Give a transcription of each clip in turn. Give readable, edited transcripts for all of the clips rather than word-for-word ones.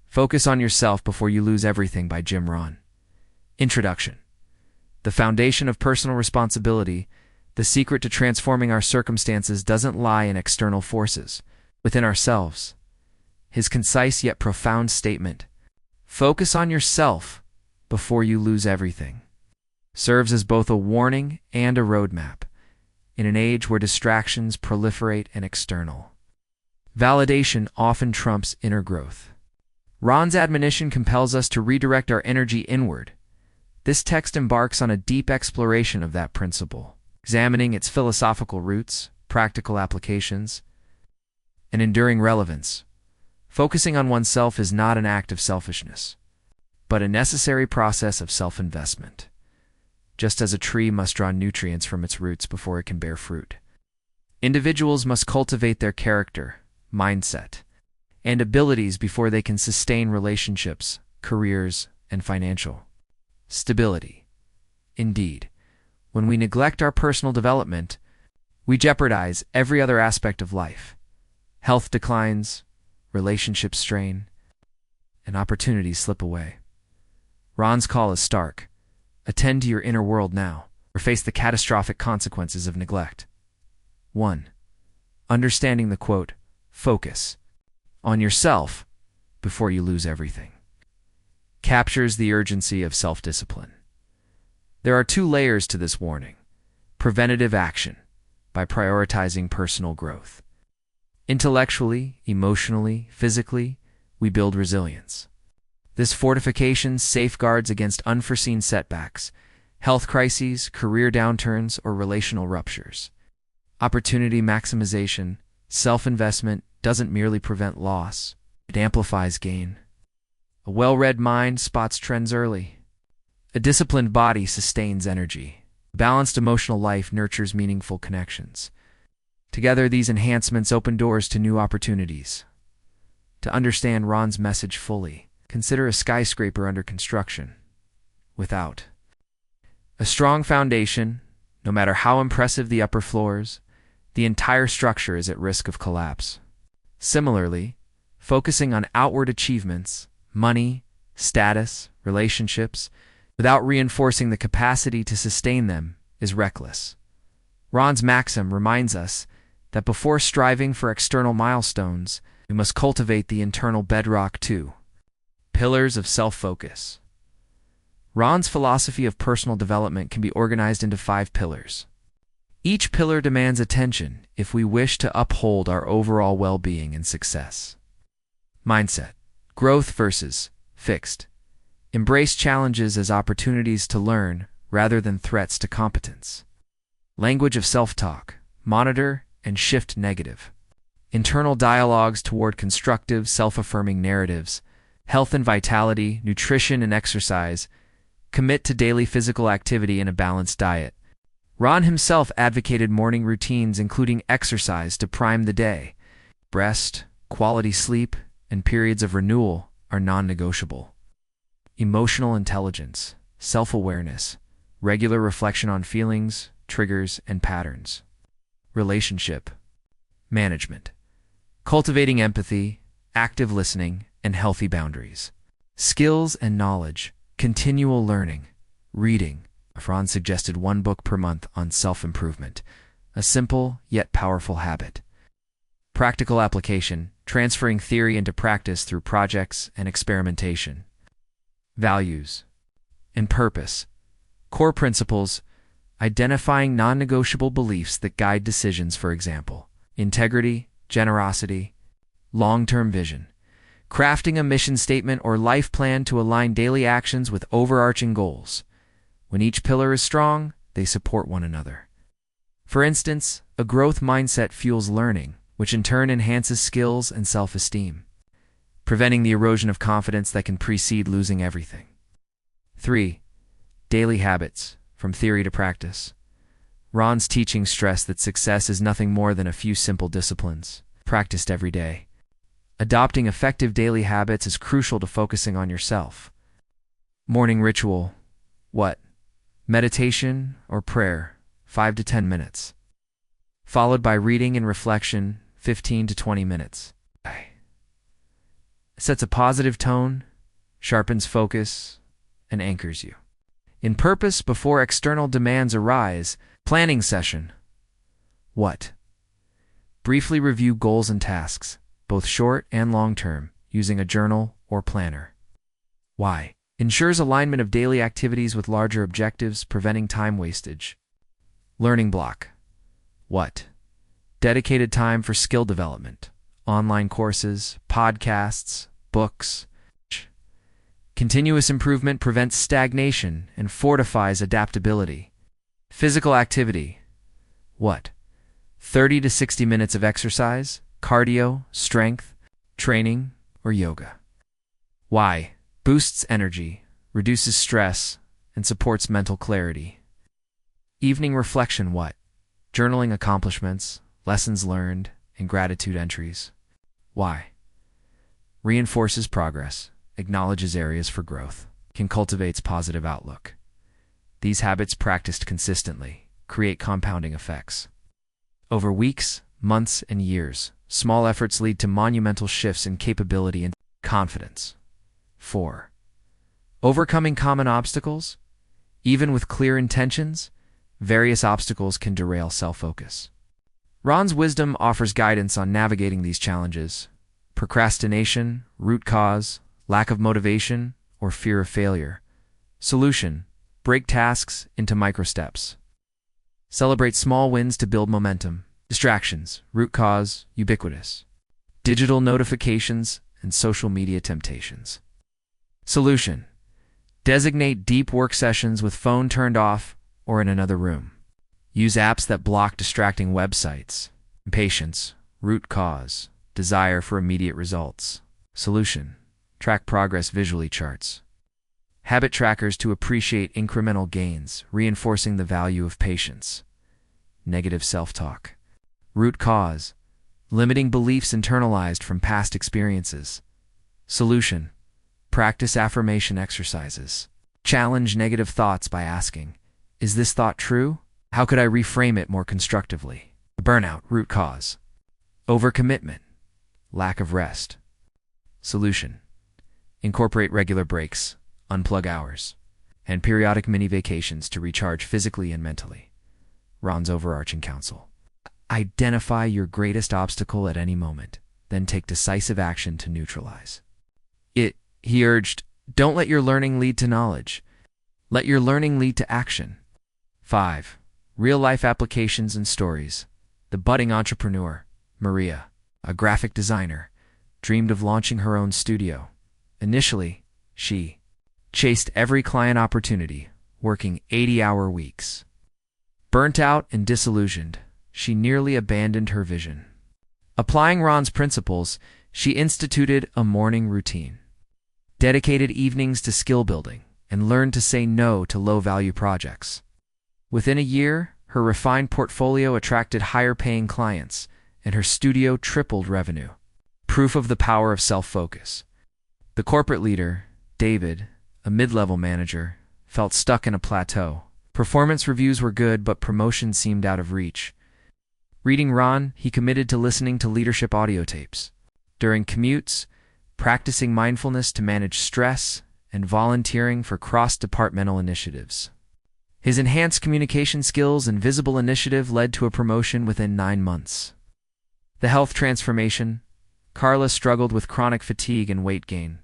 Focus on Yourself Before You Lose Everything by Rohn. Introduction. The foundation of personal responsibility, the secret to transforming our circumstances doesn't lie in external forces, within ourselves. His concise yet profound statement, "Focus on yourself before you lose everything," serves as both a warning and a roadmap in an age where distractions proliferate and external validation often trumps inner growth. Rohn's admonition compels us to redirect our energy inward. This text embarks on a deep exploration of that principle, examining its philosophical roots, practical applications, and enduring relevance. Focusing on oneself is not an act of selfishness, but a necessary process of self-investment. Just as a tree must draw nutrients from its roots before it can bear fruit, individuals must cultivate their character, mindset, and abilities before they can sustain relationships, careers, and financial stability. Indeed, when we neglect our personal development, we jeopardize every other aspect of life. Health declines, relationships strain, and opportunities slip away. Rohn's call is stark. Attend to your inner world now, or face the catastrophic consequences of neglect. 1. Understanding the quote, "Focus on yourself before you lose everything," captures the urgency of self-discipline. There are 2 layers to this warning. Preventative action, by prioritizing personal growth. Intellectually, emotionally, physically, we build resilience. This fortification safeguards against unforeseen setbacks, health crises, career downturns, or relational ruptures. Opportunity maximization, self-investment, doesn't merely prevent loss, it amplifies gain. A well-read mind spots trends early. A disciplined body sustains energy. A balanced emotional life nurtures meaningful connections. Together, these enhancements open doors to new opportunities. To understand Rohn's message fully, consider a skyscraper under construction. Without a strong foundation, no matter how impressive the upper floors, the entire structure is at risk of collapse. Similarly, focusing on outward achievements, money, status, relationships, without reinforcing the capacity to sustain them is reckless. Rohn's maxim reminds us that before striving for external milestones, we must cultivate the internal bedrock too. Pillars of self-focus. Rohn's philosophy of personal development can be organized into 5 pillars. Each pillar demands attention if we wish to uphold our overall well-being and success. Mindset. Growth versus fixed. Embrace challenges as opportunities to learn rather than threats to competence. Language of self-talk. Monitor and shift negative. Internal dialogues toward constructive, self-affirming narratives. Health and vitality, nutrition and exercise. Commit to daily physical activity and a balanced diet. Rohn himself advocated morning routines including exercise to prime the day. Rest, quality sleep, and periods of renewal are non-negotiable. Emotional intelligence, self-awareness, regular reflection on feelings, triggers, and patterns. Relationship management, cultivating empathy, active listening, and healthy boundaries. Skills and knowledge, continual learning, reading. Rohn suggested 1 book per month on self-improvement, a simple yet powerful habit. Practical application, transferring theory into practice through projects and experimentation. Values and purpose, core principles, identifying non-negotiable beliefs that guide decisions, for example, integrity, generosity, long-term vision. Crafting a mission statement or life plan to align daily actions with overarching goals. When each pillar is strong, they support one another. For instance, a growth mindset fuels learning, which in turn enhances skills and self-esteem, preventing the erosion of confidence that can precede losing everything. 3. Daily habits, from theory to practice. Rohn's teachings stress that success is nothing more than a few simple disciplines, practiced every day. Adopting effective daily habits is crucial to focusing on yourself. Morning ritual. What? Meditation or prayer, 5 to 10 minutes. Followed by reading and reflection, 15 to 20 minutes. sets a positive tone, sharpens focus, and anchors you. In purpose before external demands arise, planning session. What? Briefly review goals and tasks, both short and long-term, using a journal or planner. Why? Ensures alignment of daily activities with larger objectives, preventing time wastage. Learning block. What? Dedicated time for skill development, online courses, podcasts, books. Continuous improvement prevents stagnation and fortifies adaptability. Physical activity. What? 30 to 60 minutes of exercise, cardio, strength, training, or yoga. Why? Boosts energy, reduces stress, and supports mental clarity. Evening reflection. What? Journaling accomplishments, lessons learned, and gratitude entries. Why? Reinforces progress, acknowledges areas for growth, cultivates positive outlook. These habits practiced consistently create compounding effects. Over weeks, months, and years, small efforts lead to monumental shifts in capability and confidence. 4. Overcoming common obstacles. Even with clear intentions, various obstacles can derail self-focus. Rohn's wisdom offers guidance on navigating these challenges: procrastination, root cause, lack of motivation, or fear of failure. Solution: break tasks into micro steps. Celebrate small wins to build momentum. Distractions, root cause, ubiquitous. Digital notifications and social media temptations. Solution: designate deep work sessions with phone turned off or in another room. Use apps that block distracting websites. Impatience, root cause, desire for immediate results. Solution: track progress visually charts. Habit trackers to appreciate incremental gains, reinforcing the value of patience. Negative self-talk. Root cause: limiting beliefs internalized from past experiences. Solution: practice affirmation exercises. Challenge negative thoughts by asking, "Is this thought true? How could I reframe it more constructively?" Burnout. Root cause: overcommitment, lack of rest. Solution: incorporate regular breaks, unplug hours, and periodic mini vacations to recharge physically and mentally. Rohn's overarching counsel: identify your greatest obstacle at any moment, then take decisive action to neutralize it. He urged, don't let your learning lead to knowledge. Let your learning lead to action. 5. Real-life applications and stories. The budding entrepreneur, Maria, a graphic designer, dreamed of launching her own studio. Initially, she chased every client opportunity, working 80-hour weeks. Burnt out and disillusioned, she nearly abandoned her vision. Applying Rohn's principles, she instituted a morning routine, dedicated evenings to skill building, and learned to say no to low-value projects. Within a year, her refined portfolio attracted higher-paying clients, and her studio tripled revenue. Proof of the power of self-focus. The corporate leader, David, a mid-level manager, felt stuck in a plateau. Performance reviews were good, but promotion seemed out of reach. Reading Rohn, he committed to listening to leadership audio tapes. During commutes, practicing mindfulness to manage stress, and volunteering for cross-departmental initiatives. His enhanced communication skills and visible initiative led to a promotion within 9 months. The health transformation. Carla struggled with chronic fatigue and weight gain.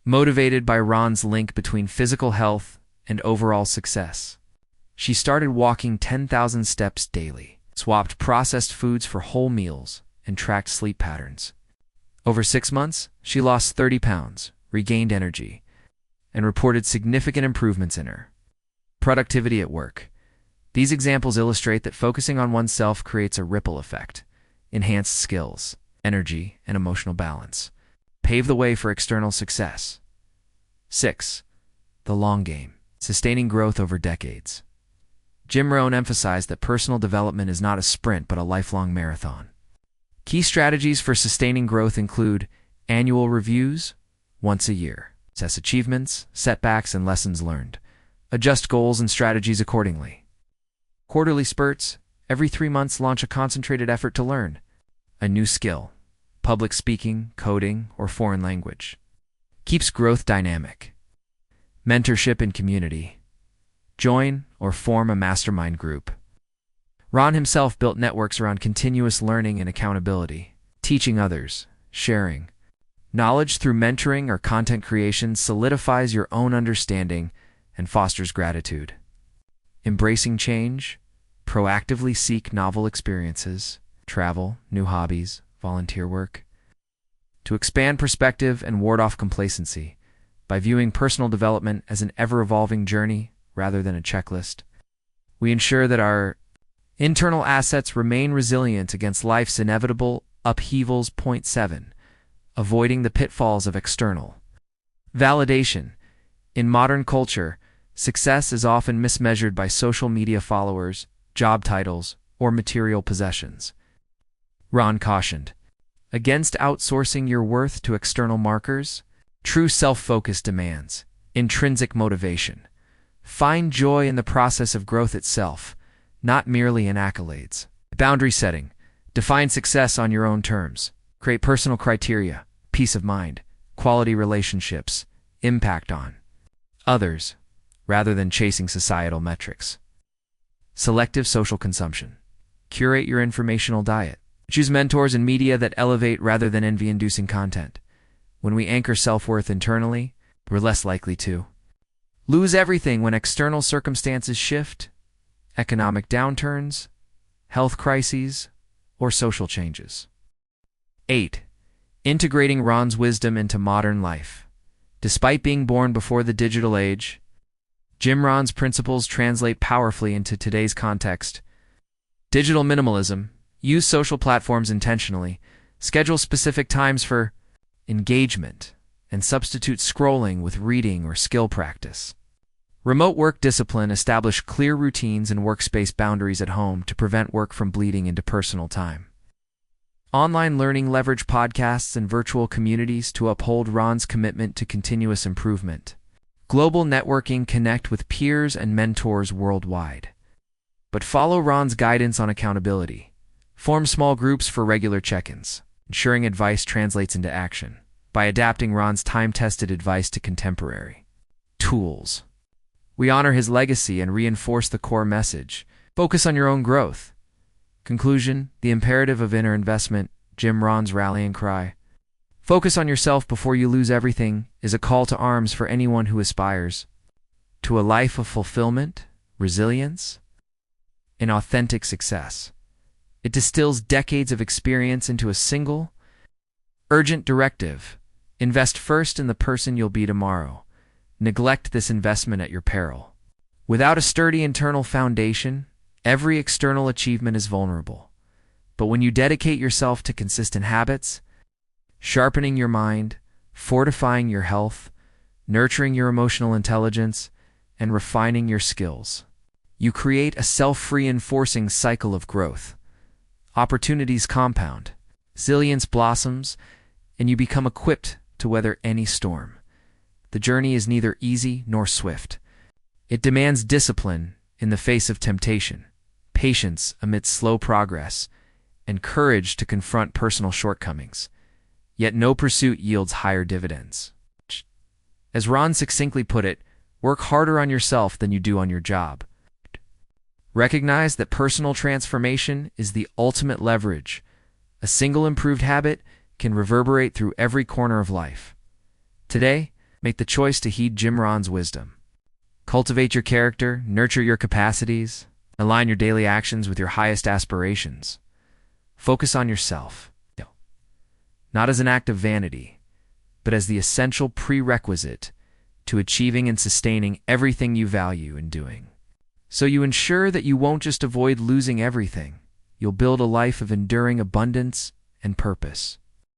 Motivated by Rohn's link between physical health and overall success, she started walking 10,000 steps daily, swapped processed foods for whole meals, and tracked sleep patterns. Over 6 months, she lost 30 pounds, regained energy, and reported significant improvements in her productivity at work. These examples illustrate that focusing on oneself creates a ripple effect, enhanced skills, energy, and emotional balance, pave the way for external success. 6. The long game, sustaining growth over decades. Jim Rohn emphasized that personal development is not a sprint but a lifelong marathon. Key strategies for sustaining growth include annual reviews, once a year, assess achievements, setbacks, and lessons learned. Adjust goals and strategies accordingly. Quarterly spurts, every 3 months launch a concentrated effort to learn a new skill, public speaking, coding, or foreign language. Keeps growth dynamic. Mentorship and community. Join or form a mastermind group. Rohn himself built networks around continuous learning and accountability, teaching others, sharing. Knowledge through mentoring or content creation solidifies your own understanding and fosters gratitude. Embracing change, proactively seek novel experiences, travel, new hobbies, volunteer work. To expand perspective and ward off complacency by viewing personal development as an ever-evolving journey rather than a checklist. We ensure that our internal assets remain resilient against life's inevitable upheavals. Point 7. Avoiding the pitfalls of external validation. In modern culture, success is often mismeasured by social media followers, job titles, or material possessions. Rohn cautioned against outsourcing your worth to external markers. True self-focus demands intrinsic motivation. Find joy in the process of growth itself, not merely in accolades. Boundary setting. Define success on your own terms. Create personal criteria, peace of mind, quality relationships, impact on others, rather than chasing societal metrics. Selective social consumption. Curate your informational diet. Choose mentors and media that elevate rather than envy-inducing content. When we anchor self-worth internally, we're less likely to lose everything when external circumstances shift, economic downturns, health crises, or social changes. 8. Integrating Rohn's wisdom into modern life. Despite being born before the digital age, Jim Rohn's principles translate powerfully into today's context. Digital minimalism. Use social platforms intentionally. Schedule specific times for engagement and substitute scrolling with reading or skill practice. Remote work discipline. Establish clear routines and workspace boundaries at home to prevent work from bleeding into personal time. Online learning. Leverage podcasts and virtual communities to uphold Rohn's commitment to continuous improvement. Global networking. Connect with peers and mentors worldwide. But follow Rohn's guidance on accountability. Form small groups for regular check-ins, ensuring advice translates into action by adapting Rohn's time-tested advice to contemporary tools. We honor his legacy and reinforce the core message. Focus on your own growth. Conclusion. The imperative of inner investment. Jim Rohn's rallying cry. Focus on yourself before you lose everything is a call to arms for anyone who aspires to a life of fulfillment, resilience, and authentic success. It distills decades of experience into a single, urgent directive. Invest first in the person you'll be tomorrow. Neglect this investment at your peril. Without a sturdy internal foundation, every external achievement is vulnerable. But when you dedicate yourself to consistent habits, sharpening your mind, fortifying your health, nurturing your emotional intelligence, and refining your skills, you create a self-reinforcing cycle of growth. Opportunities compound, resilience blossoms, and you become equipped to weather any storm. The journey is neither easy nor swift. It demands discipline in the face of temptation, patience amidst slow progress, and courage to confront personal shortcomings. Yet no pursuit yields higher dividends. As Rohn succinctly put it, work harder on yourself than you do on your job. Recognize that personal transformation is the ultimate leverage. A single improved habit can reverberate through every corner of life. Today, make the choice to heed Jim Rohn's wisdom. Cultivate your character, nurture your capacities, align your daily actions with your highest aspirations. Focus on yourself, not as an act of vanity, but as the essential prerequisite to achieving and sustaining everything you value in doing. So you ensure that you won't just avoid losing everything, you'll build a life of enduring abundance and purpose.